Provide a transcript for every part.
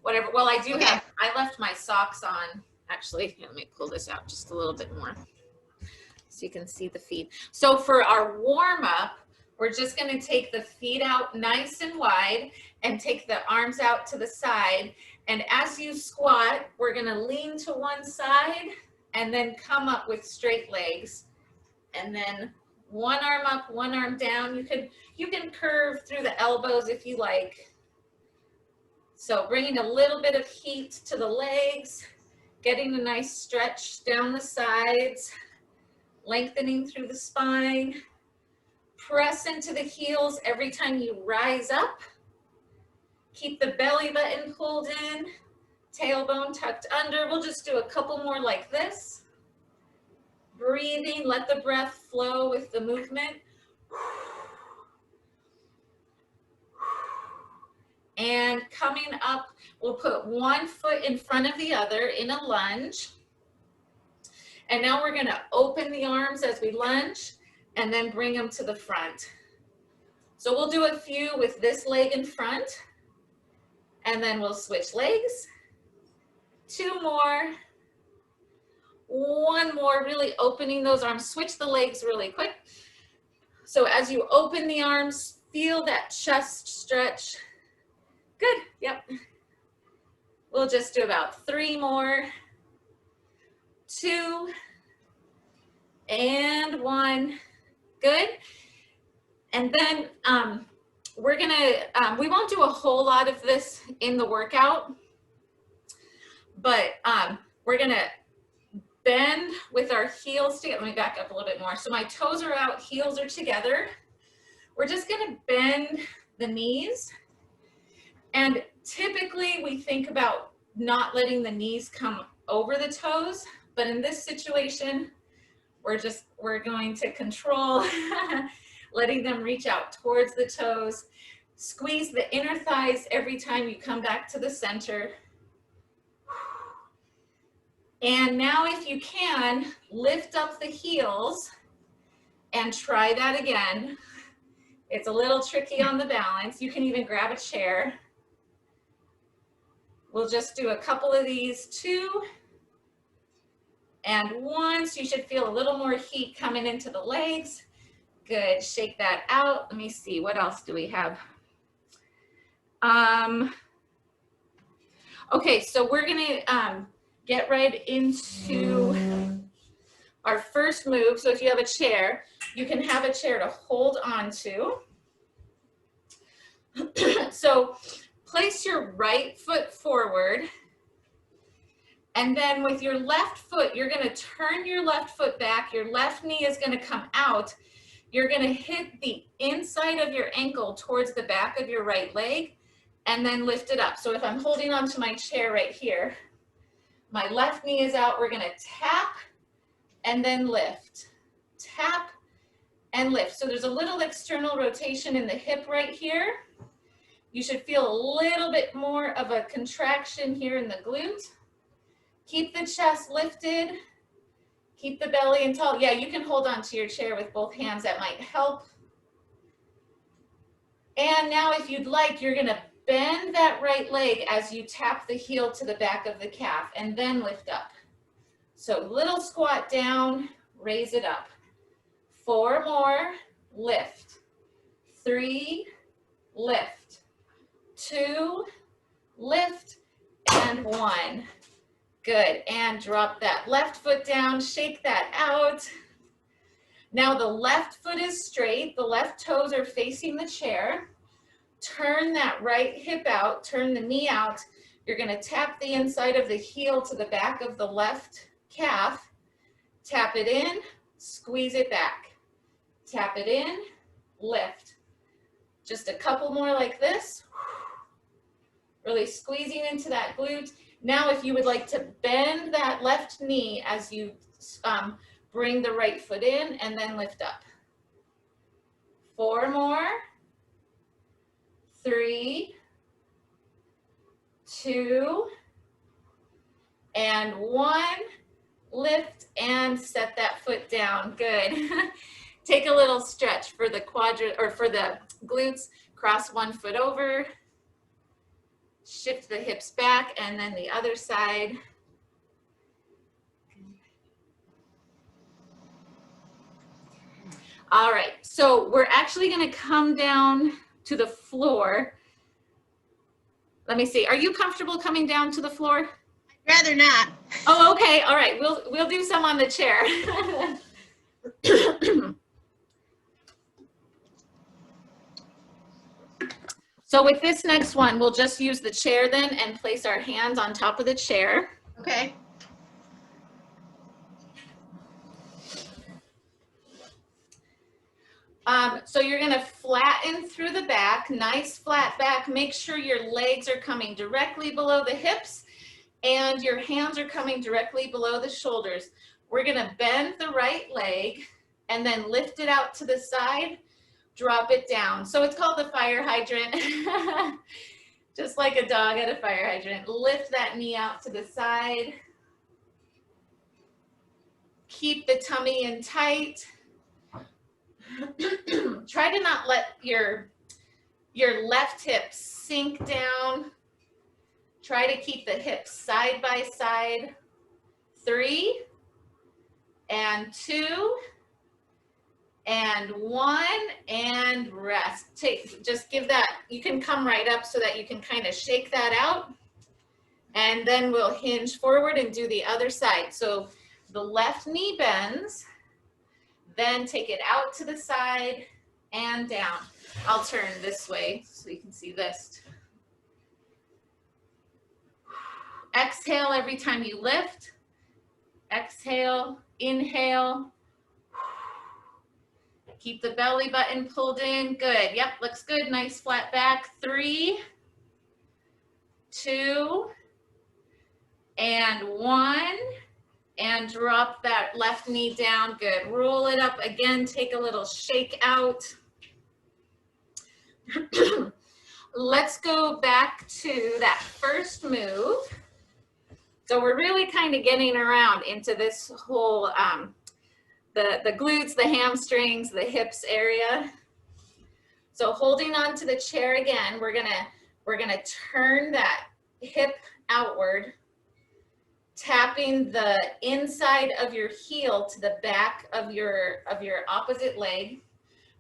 whatever. Well, I do have, I left my socks on. Actually, let me pull this out just a little bit more so you can see the feet. So for our warm up, we're just going to take the feet out nice and wide and take the arms out to the side. And as you squat, we're going to lean to one side and then come up with straight legs. And then one arm up, one arm down. You can curve through the elbows if you like. So bringing a little bit of heat to the legs, getting a nice stretch down the sides, lengthening through the spine. Press into the heels every time you rise up. Keep the belly button pulled in, tailbone tucked under. We'll just do a couple more like this. Breathing, let the breath flow with the movement. And coming up, we'll put one foot in front of the other in a lunge. And now we're gonna open the arms as we lunge and then bring them to the front. So we'll do a few with this leg in front, and then we'll switch legs. Two more. One more, really opening those arms. Switch the legs really quick. So as you open the arms, feel that chest stretch. Good, yep. We'll just do about three more. Two, and one. Good. And then we're gonna, we won't do a whole lot of this in the workout, but we're gonna bend with our heels together. Let me back up a little bit more. So my toes are out, heels are together. We're just gonna bend the knees. And typically we think about not letting the knees come over the toes, but in this situation, we're going to control letting them reach out towards the toes. Squeeze the inner thighs every time you come back to the center. And now if you can, lift up the heels and try that again. It's a little tricky on the balance. You can even grab a chair. We'll just do a couple of these, 2 and 1. So you should feel a little more heat coming into the legs. Good, shake that out. Let me see, what else do we have? Okay, so we're gonna get right into our first move. So if you have a chair, you can have a chair to hold on to. So place your right foot forward, and then with your left foot, you're gonna turn your left foot back. Your left knee is gonna come out. You're gonna hit the inside of your ankle towards the back of your right leg, and then lift it up. So if I'm holding onto my chair right here, my left knee is out. We're gonna tap and then lift. Tap and lift. So there's a little external rotation in the hip right here. You should feel a little bit more of a contraction here in the glute. Keep the chest lifted. Keep the belly in tall. Yeah, you can hold on to your chair with both hands. That might help. And now if you'd like, you're gonna bend that right leg as you tap the heel to the back of the calf and then lift up. So little squat down, raise it up. 4 more, lift. 3, lift. 2, lift, and 1. Good, and drop that left foot down, shake that out. Now the left foot is straight, the left toes are facing the chair. Turn that right hip out, turn the knee out. You're gonna tap the inside of the heel to the back of the left calf. Tap it in, squeeze it back. Tap it in, lift. Just a couple more like this. Really squeezing into that glute. Now if you would like to bend that left knee as you bring the right foot in and then lift up. 4 more. 3, 2, and 1. Lift and set that foot down. Good. Take a little stretch for the quadrant or for the glutes. Cross one foot over. Shift the hips back, and then the other side. All right, so we're actually gonna come down to the floor. Let me see, are you comfortable coming down to the floor? I'd rather not. Oh, okay, all right, we'll do some on the chair. So with this next one, we'll just use the chair then and place our hands on top of the chair. Okay. So you're gonna flatten through the back, nice flat back. Make sure your legs are coming directly below the hips and your hands are coming directly below the shoulders. We're gonna bend the right leg and then lift it out to the side, drop it down. So it's called the fire hydrant. Just like a dog at a fire hydrant. Lift that knee out to the side. Keep the tummy in tight. Try to not let your left hip sink down. Try to keep the hips side by side. 3 and 2 and 1 and rest. Just give that, you can come right up so that you can kind of shake that out. And then we'll hinge forward and do the other side. So the left knee bends, then take it out to the side and down. I'll turn this way so you can see this. Exhale every time you lift. Exhale, inhale. Keep the belly button pulled in. Good. Yep, looks good. Nice flat back. 3, 2, and 1. And drop that left knee down. Good. Roll it up again. Take a little shake out. Let's go back to that first move. So we're really kind of getting around into this whole, the glutes, the hamstrings, the hips area. So holding on to the chair again, we're gonna turn that hip outward, tapping the inside of your heel to the back of your opposite leg.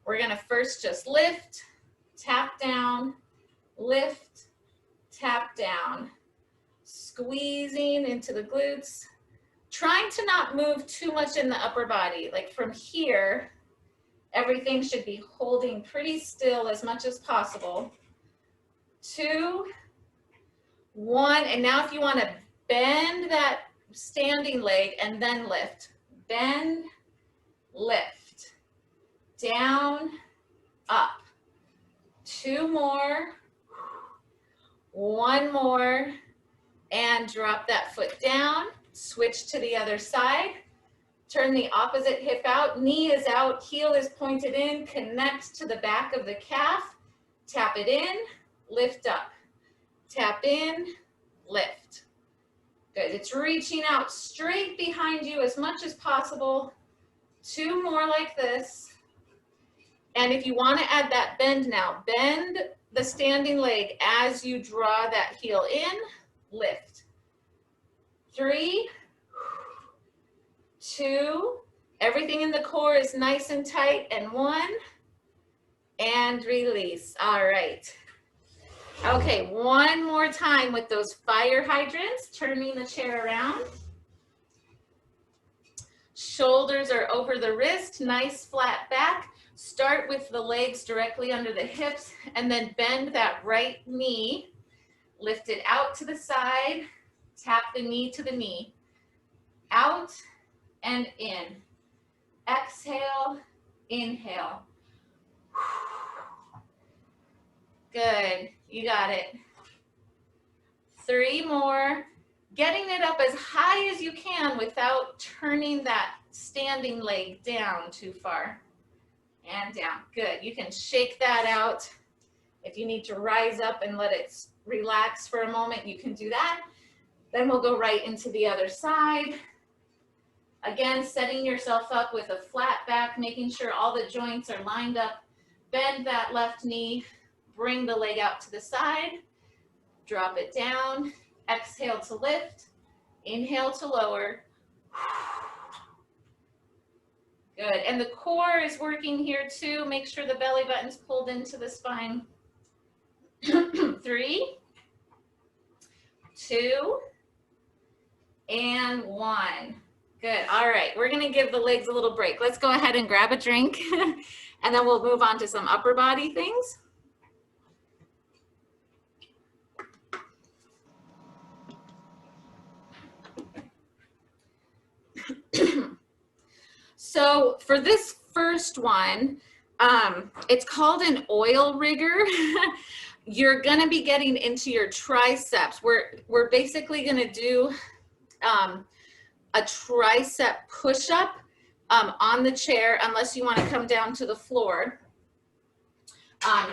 We're gonna first just lift, tap down, lift, tap down, squeezing into the glutes, trying to not move too much in the upper body. Like from here, everything should be holding pretty still as much as possible. 2, 1, and now if you want to bend that standing leg and then lift. Bend, lift, down, up. 2 more, 1 more, and drop that foot down. Switch to the other side. Turn the opposite hip out. Knee is out, heel is pointed in. Connect to the back of the calf. Tap it in, lift up. Tap in, lift. Good. It's reaching out straight behind you as much as possible. 2 more like this. And if you want to add that bend now, bend the standing leg as you draw that heel in, lift. 3, 2, everything in the core is nice and tight, and 1, and release. All right. Okay, one more time with those fire hydrants, turning the chair around. Shoulders are over the wrist, nice flat back. Start with the legs directly under the hips and then bend that right knee. Lift it out to the side, tap the knee to the knee. Out and in. Exhale, inhale. Good, you got it. 3 more. Getting it up as high as you can without turning that standing leg down too far. And down, good. You can shake that out. If you need to rise up and let it relax for a moment, you can do that. Then we'll go right into the other side. Again, setting yourself up with a flat back, making sure all the joints are lined up. Bend that left knee, bring the leg out to the side. drop it down, exhale to lift, inhale to lower. Good, and the core is working here too. Make sure the belly button's pulled into the spine. 3, 2, and 1. Good, all right, we're gonna give the legs a little break. Let's go ahead and grab a drink and then we'll move on to some upper body things. So for this first one, it's called an oil rigger. You're gonna be getting into your triceps. We're basically gonna do a tricep push-up on the chair, unless you wanna come down to the floor.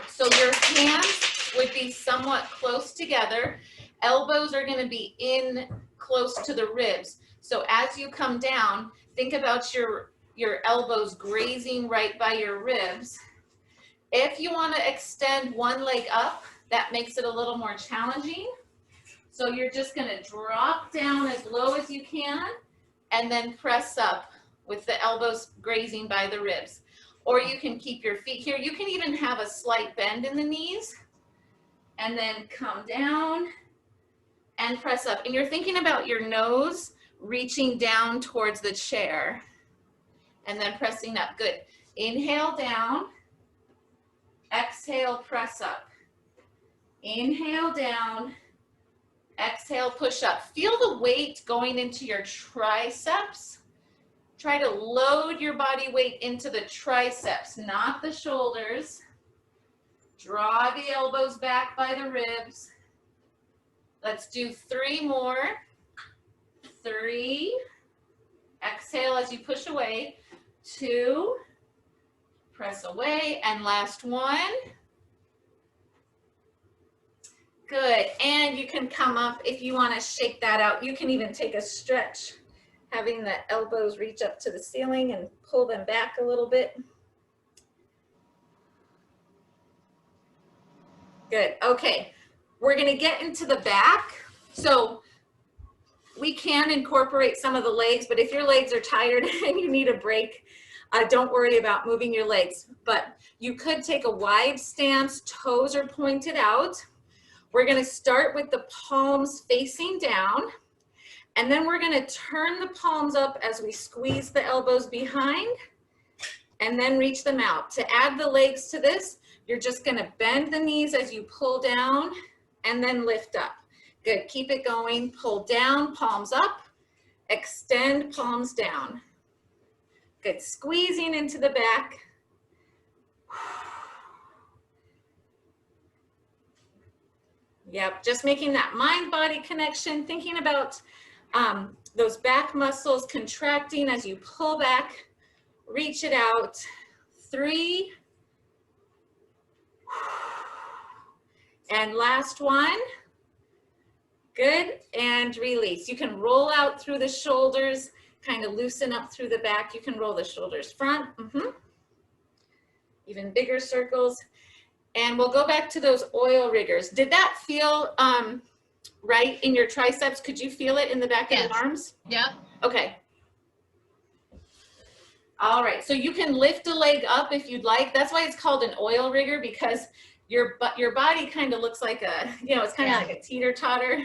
So your hands would be somewhat close together. Elbows are gonna be in close to the ribs. So as you come down, think about your elbows grazing right by your ribs. If you want to extend one leg up, that makes it a little more challenging. So you're just going to drop down as low as you can and then press up with the elbows grazing by the ribs. Or you can keep your feet here. You can even have a slight bend in the knees and then come down and press up. And you're thinking about your nose reaching down towards the chair. And then pressing up. Good. Inhale down. Exhale, press up. Inhale down. Exhale, push up. Feel the weight going into your triceps. Try to load your body weight into the triceps, not the shoulders. Draw the elbows back by the ribs. Let's do 3 more. 3. Exhale as you push away. 2, press away, and last 1. Good, and you can come up if you want to shake that out. You can even take a stretch, having the elbows reach up to the ceiling and pull them back a little bit. Good, okay, we're going to get into the back. So we can incorporate some of the legs, but if your legs are tired and you need a break, don't worry about moving your legs. But you could take a wide stance, toes are pointed out. We're going to start with the palms facing down, and then we're going to turn the palms up as we squeeze the elbows behind, and then reach them out. To add the legs to this, you're just going to bend the knees as you pull down, and then lift up. Good, keep it going. Pull down, palms up, extend, palms down. Good, squeezing into the back. Yep, just making that mind-body connection, thinking about those back muscles contracting as you pull back, reach it out. 3. And last 1. Good, and release. You can roll out through the shoulders, kind of loosen up through the back. You can roll the shoulders front. Even bigger circles. And we'll go back to those oil riggers. Did that feel right in your triceps? Could you feel it in the back of your arms? Yeah. Okay. All right, so you can lift a leg up if you'd like. That's why it's called an oil rigger, because your body kind of looks like a, it's kind of like a teeter-totter,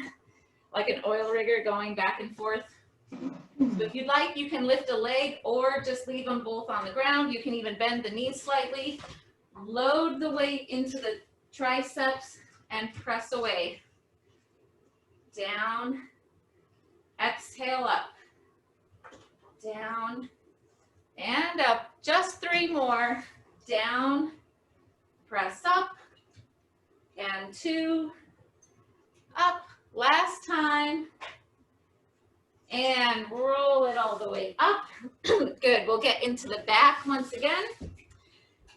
like an oil rigger going back and forth. So if you'd like, you can lift a leg or just leave them both on the ground. You can even bend the knees slightly. Load the weight into the triceps and press away. Down, exhale up, down, and up. Just 3 more. Down, press up, and 2, up. Last time. And roll it all the way up. Good, we'll get into the back once again.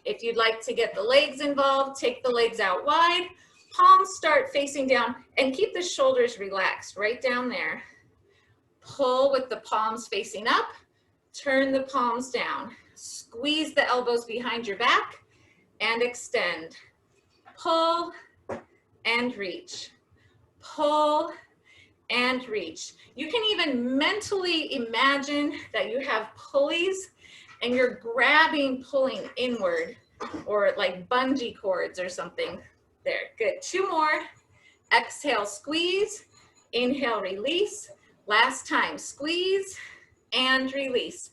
If you'd like to get the legs involved, take the legs out wide. Palms start facing down, and keep the shoulders relaxed right down there. Pull with the palms facing up. Turn the palms down. Squeeze the elbows behind your back and extend. Pull and reach. pull, and reach. You can even mentally imagine that you have pulleys and you're grabbing, pulling inward, or like bungee cords or something. There, good. 2 more. Exhale, squeeze. Inhale, release. Last time, squeeze and release.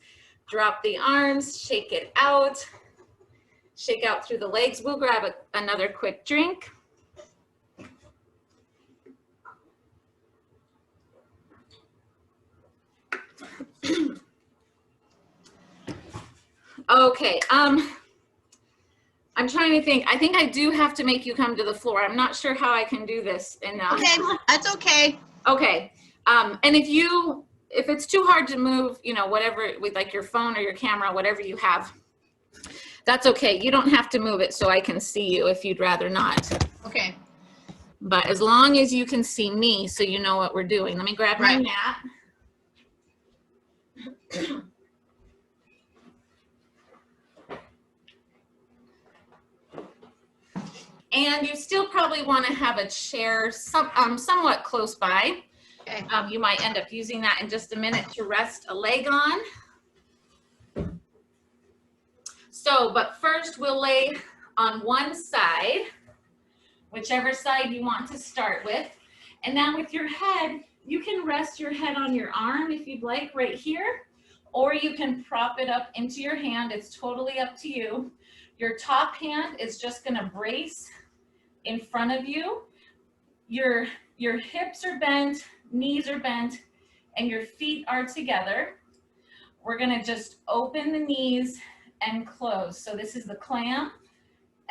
Drop the arms, shake it out. Shake out through the legs. We'll grab another quick drink. Okay, I'm trying to think. I think I do have to make you come to the floor. I'm not sure how I can do this. Okay, that's okay. Okay, and if it's too hard to move, you know, whatever, with like your phone or your camera, whatever you have, that's okay. You don't have to move it so I can see you if you'd rather not. Okay. But as long as you can see me so you know what we're doing. Let me grab my mat. And you still probably want to have a chair somewhat close by. Okay. You might end up using that in just a minute to rest a leg on. So, but first we'll lay on one side, whichever side you want to start with. And now with your head, you can rest your head on your arm if you'd like, right here, or you can prop it up into your hand. It's totally up to you. Your top hand is just going to brace in front of you. Your hips are bent, knees are bent, and your feet are together. We're going to just open the knees and close. So this is the clam.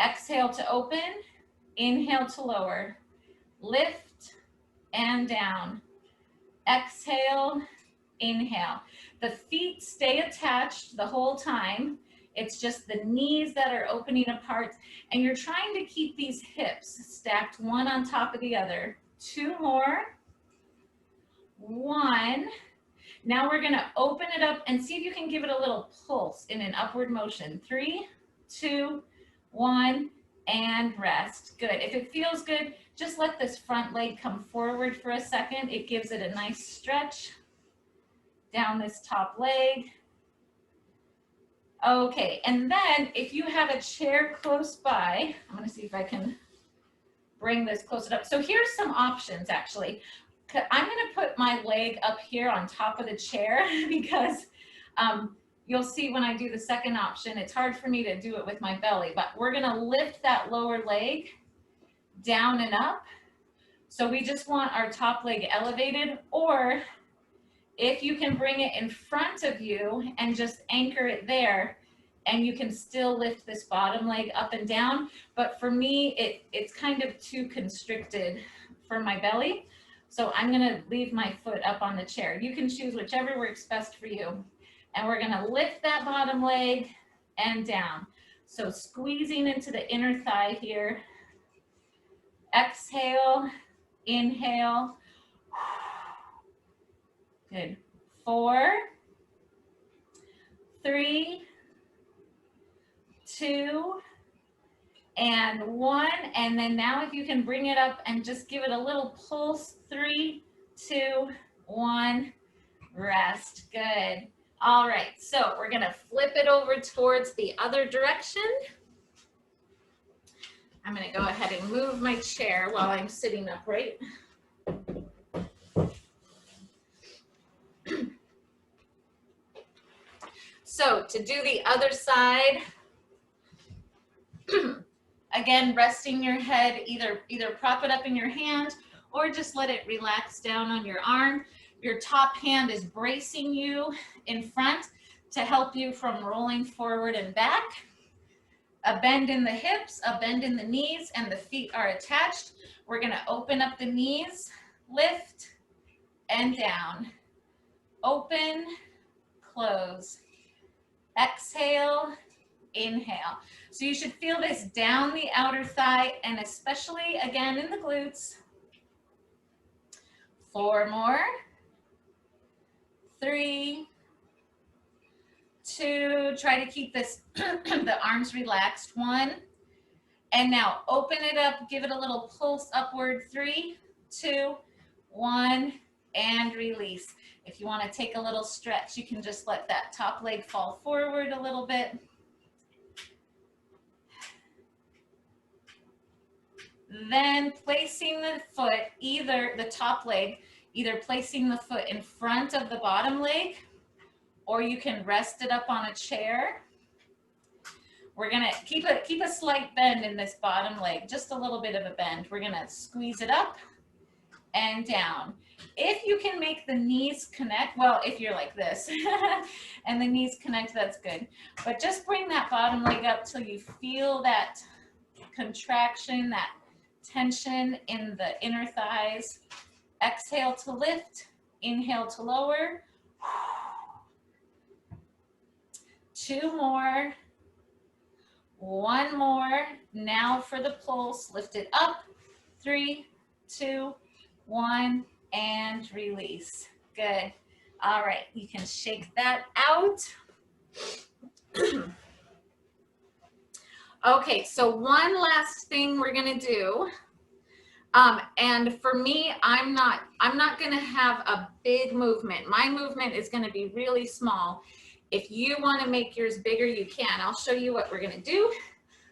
Exhale to open, inhale to lower, lift and down. Exhale, inhale. The feet stay attached the whole time. It's just the knees that are opening apart, and you're trying to keep these hips stacked one on top of the other. 2 more. 1. Now we're going to open it up and see if you can give it a little pulse in an upward motion. 3, 2, 1, and rest. Good. If it feels good, just let this front leg come forward for a second. It gives it a nice stretch down this top leg. Okay, and then if you have a chair close by, I'm going to see if I can bring this closer up. So here's some options actually. I'm going to put my leg up here on top of the chair because you'll see when I do the second option, it's hard for me to do it with my belly, but we're going to lift that lower leg down and up. So we just want our top leg elevated, or if you can bring it in front of you and just anchor it there, and you can still lift this bottom leg up and down. But for me, it's kind of too constricted for my belly. So I'm gonna leave my foot up on the chair. You can choose whichever works best for you. And we're gonna lift that bottom leg and down. So squeezing into the inner thigh here. Exhale, inhale. Good. 4, 3, 2, and 1. And then now if you can bring it up and just give it a little pulse. 3, 2, 1, rest. Good. All right, so we're gonna flip it over towards the other direction. I'm gonna go ahead and move my chair while I'm sitting upright. So to do the other side, again, resting your head, either prop it up in your hand or just let it relax down on your arm. Your top hand is bracing you in front to help you from rolling forward and back. A bend in the hips, a bend in the knees, and the feet are attached. We're going to open up the knees, lift, and down. Open, close. Exhale, inhale. So you should feel this down the outer thigh, and especially again in the glutes. 4 more. 3, 2, try to keep this the arms relaxed. 1, and now open it up, give it a little pulse upward. 3, 2, 1, and release. If you want to take a little stretch, you can just let that top leg fall forward a little bit. Then placing the foot, either the top leg, either placing the foot in front of the bottom leg, or you can rest it up on a chair. We're gonna keep a slight bend in this bottom leg, just a little bit of a bend. We're gonna squeeze it up and down. If you can make the knees connect, well, if you're like this and the knees connect, that's good. But just bring that bottom leg up till you feel that contraction, that tension in the inner thighs. Exhale to lift, inhale to lower. 2 more. 1 more. Now for the pulse, lift it up. 3, 2, 1, and release. Good. All right, you can shake that out. Okay, so one last thing we're gonna do. And for me, I'm not gonna have a big movement. My movement is gonna be really small. If you wanna make yours bigger, you can. I'll show you what we're gonna do.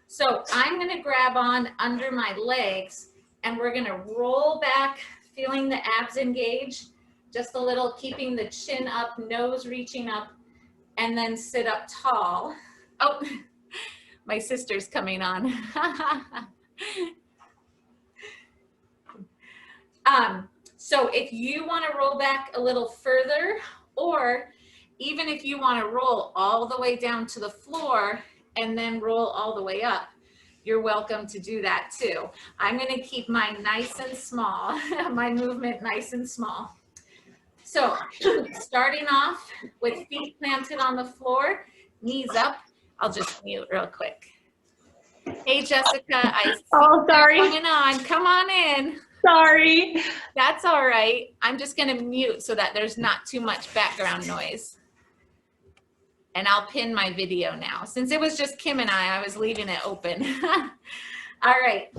So I'm gonna grab on under my legs and we're gonna roll back, feeling the abs engage, just a little, keeping the chin up, nose reaching up, and then sit up tall. Oh, my sister's coming on. So if you want to roll back a little further, or even if you want to roll all the way down to the floor and then roll all the way up, you're welcome to do that too. I'm going to keep mine nice and small, my movement nice and small. So starting off with feet planted on the floor, knees up. I'll just mute real quick. Hey, Jessica, I see Oh, sorry. you coming on. Come on in. Sorry. That's all right. I'm just going to mute so that there's not too much background noise. And I'll pin my video now. Since it was just Kim and I was leaving it open. All right.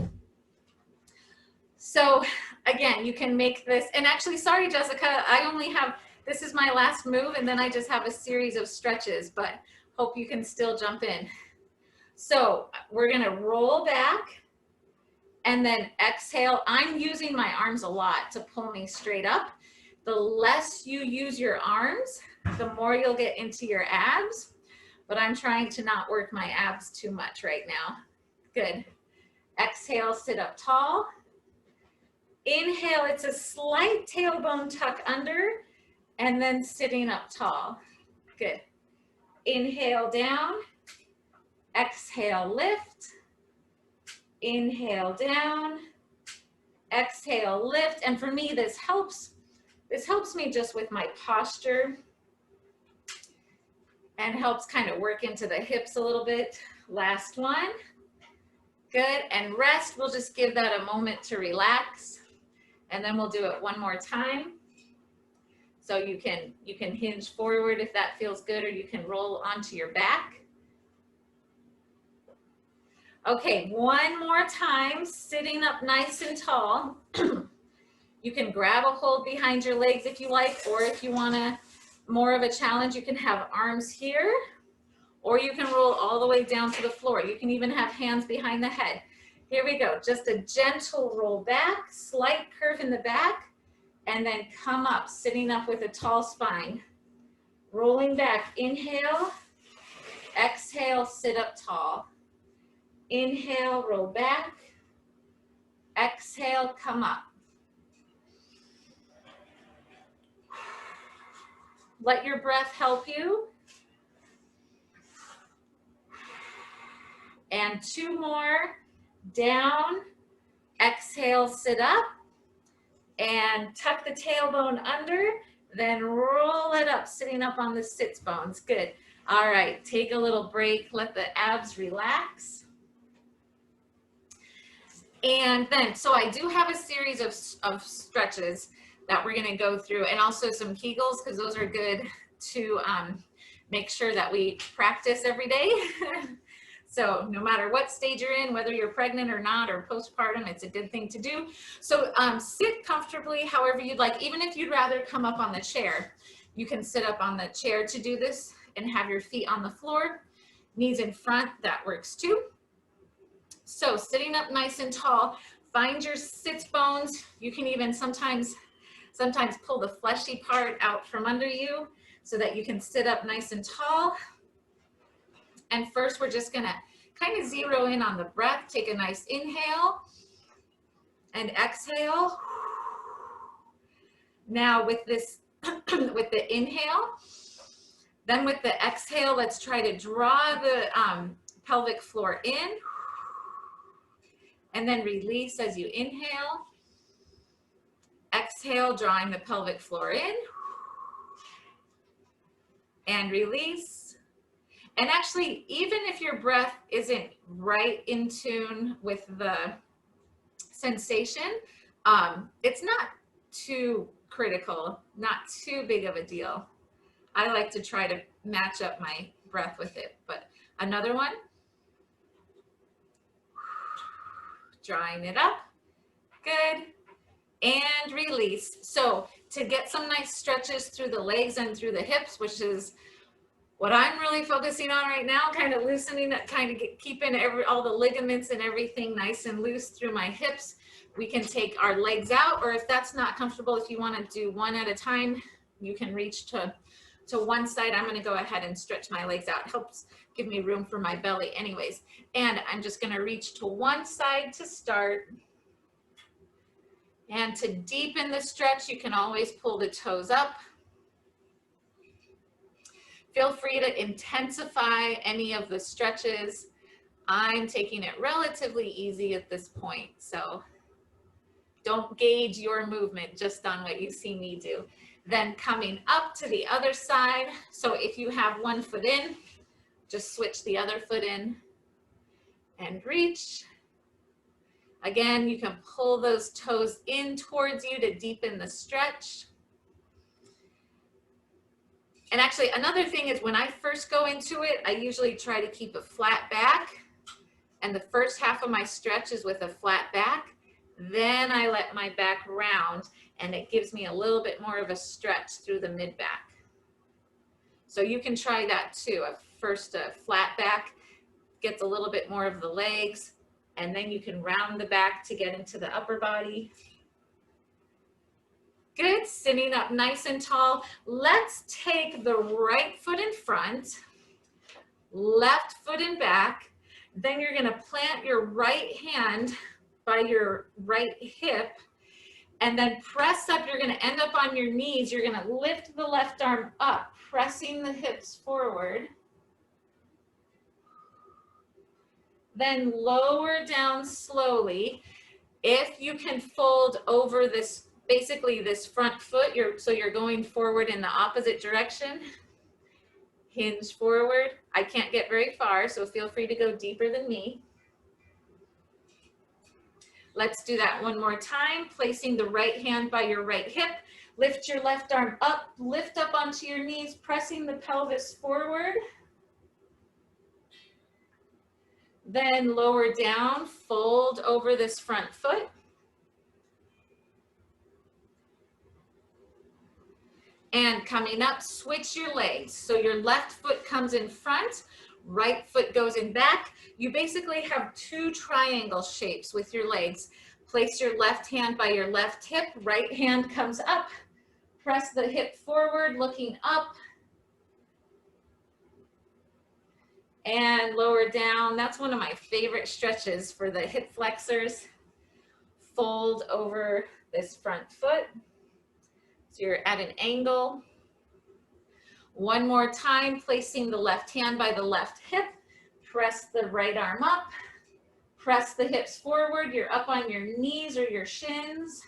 So again, you can make this, and actually, sorry, Jessica, I only have, this is my last move, and then I just have a series of stretches, but hope you can still jump in. So we're gonna roll back and then exhale. I'm using my arms a lot to pull me straight up. The less you use your arms, the more you'll get into your abs, but I'm trying to not work my abs too much right now. Good. Exhale, sit up tall. Inhale, it's a slight tailbone tuck under, and then sitting up tall. Good. Inhale down. Exhale, lift. Inhale down. Exhale, lift. And for me, this helps me just with my posture and helps kind of work into the hips a little bit. Last one. Good. And rest, we'll just give that a moment to relax. And then we'll do it one more time. So you can hinge forward if that feels good, or you can roll onto your back. Okay, one more time, sitting up nice and tall. You can grab a hold behind your legs if you like, or if you want more of a challenge, you can have arms here, or you can roll all the way down to the floor. You can even have hands behind the head. Here we go, just a gentle roll back, slight curve in the back, and then come up, sitting up with a tall spine. Rolling back, inhale, exhale, sit up tall. Inhale, roll back, exhale, come up. Let your breath help you. And 2 more. Down, exhale, sit up, and tuck the tailbone under, then roll it up, sitting up on the sits bones. Good. All right, take a little break, let the abs relax. And then, so I do have a series of stretches that we're gonna go through, and also some Kegels, because those are good to make sure that we practice every day. So no matter what stage you're in, whether you're pregnant or not, or postpartum, it's a good thing to do. So sit comfortably however you'd like. Even if you'd rather come up on the chair, you can sit up on the chair to do this and have your feet on the floor, knees in front, that works too. So sitting up nice and tall, find your sits bones. You can even sometimes pull the fleshy part out from under you so that you can sit up nice and tall. And first we're just gonna kind of zero in on the breath. Take a nice inhale and exhale. Now with this, with the inhale, then with the exhale, let's try to draw the pelvic floor in and then release as you inhale. Exhale, drawing the pelvic floor in and release. And actually, even if your breath isn't right in tune with the sensation, it's not too critical, not too big of a deal. I like to try to match up my breath with it. But another one, drawing it up, good, and release. So to get some nice stretches through the legs and through the hips, which is what I'm really focusing on right now, kind of loosening, kind of keeping all the ligaments and everything nice and loose through my hips. We can take our legs out, or if that's not comfortable, if you want to do one at a time, you can reach to one side. I'm going to go ahead and stretch my legs out. It helps give me room for my belly anyways. And I'm just going to reach to one side to start. And to deepen the stretch, you can always pull the toes up. Feel free to intensify any of the stretches. I'm taking it relatively easy at this point, so don't gauge your movement just on what you see me do. Then coming up to the other side. So if you have one foot in, just switch the other foot in and reach. Again, you can pull those toes in towards you to deepen the stretch. And actually, another thing is when I first go into it, I usually try to keep a flat back. And the first half of my stretch is with a flat back. Then I let my back round, and it gives me a little bit more of a stretch through the mid back. So you can try that too. First a flat back gets a little bit more of the legs, and then you can round the back to get into the upper body. Good, sitting up nice and tall. Let's take the right foot in front, left foot in back. Then you're gonna plant your right hand by your right hip and then press up. You're gonna end up on your knees. You're gonna lift the left arm up, pressing the hips forward. Then lower down slowly. If you can fold over this, basically this front foot, so you're going forward in the opposite direction. Hinge forward. I can't get very far, so feel free to go deeper than me. Let's do that one more time. Placing the right hand by your right hip. Lift your left arm up, lift up onto your knees, pressing the pelvis forward. Then lower down, fold over this front foot. And coming up, switch your legs. So your left foot comes in front, right foot goes in back. You basically have two triangle shapes with your legs. Place your left hand by your left hip, right hand comes up. Press the hip forward, looking up. And lower down. That's one of my favorite stretches for the hip flexors. Fold over this front foot. So you're at an angle. One more time, placing the left hand by the left hip. Press the right arm up. Press the hips forward. You're up on your knees or your shins.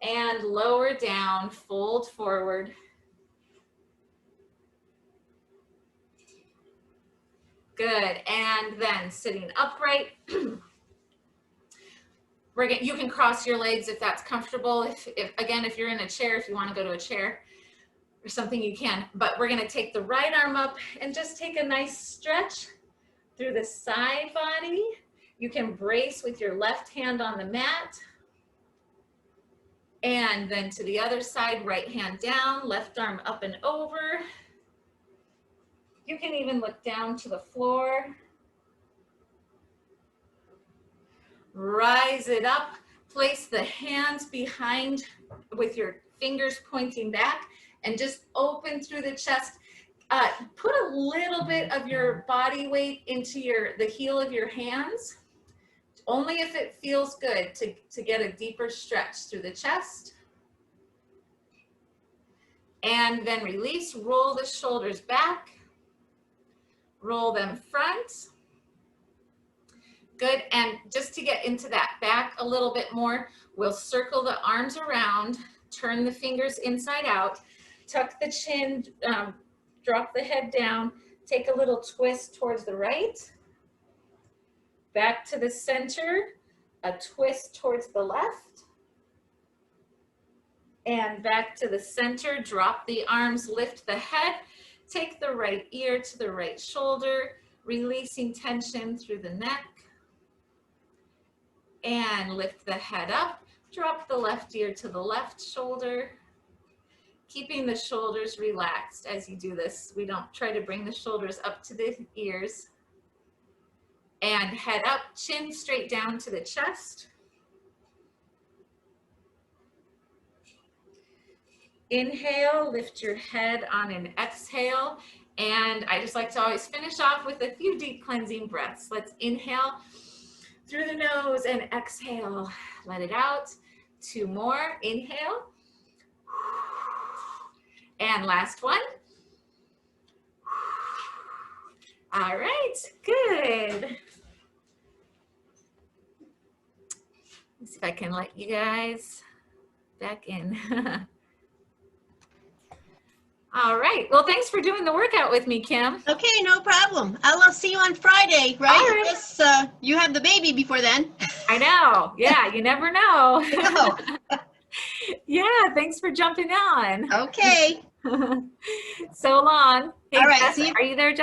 And lower down, fold forward. Good, and then sitting upright. You can cross your legs if that's comfortable. If you're in a chair, if you want to go to a chair or something, you can. But we're going to take the right arm up and just take a nice stretch through the side body. You can brace with your left hand on the mat. And then to the other side, right hand down, left arm up and over. You can even look down to the floor. Rise it up. Place the hands behind with your fingers pointing back and just open through the chest. Put a little bit of your body weight into the heel of your hands, only if it feels good to get a deeper stretch through the chest. And then release, roll the shoulders back, roll them front. Good, and just to get into that back a little bit more, we'll circle the arms around, turn the fingers inside out, tuck the chin, drop the head down, take a little twist towards the right, back to the center, a twist towards the left, and back to the center, drop the arms, lift the head, take the right ear to the right shoulder, releasing tension through the neck, and lift the head up, drop the left ear to the left shoulder, keeping the shoulders relaxed as you do this. We don't try to bring the shoulders up to the ears. And head up, chin straight down to the chest. Inhale, lift your head on an exhale. And I just like to always finish off with a few deep cleansing breaths. Let's inhale through the nose and exhale. Let it out. 2 more. Inhale. And last one. All right, good. Let's see if I can let you guys back in. All right, well, thanks for doing the workout with me, Kim. Okay, no problem. I'll see you on Friday, right? All right. Yes, you have the baby before then. I know. Yeah, you never know. No. Yeah, thanks for jumping on. Okay. So long. Hey, All right, Jess, see you. are you there, Jess?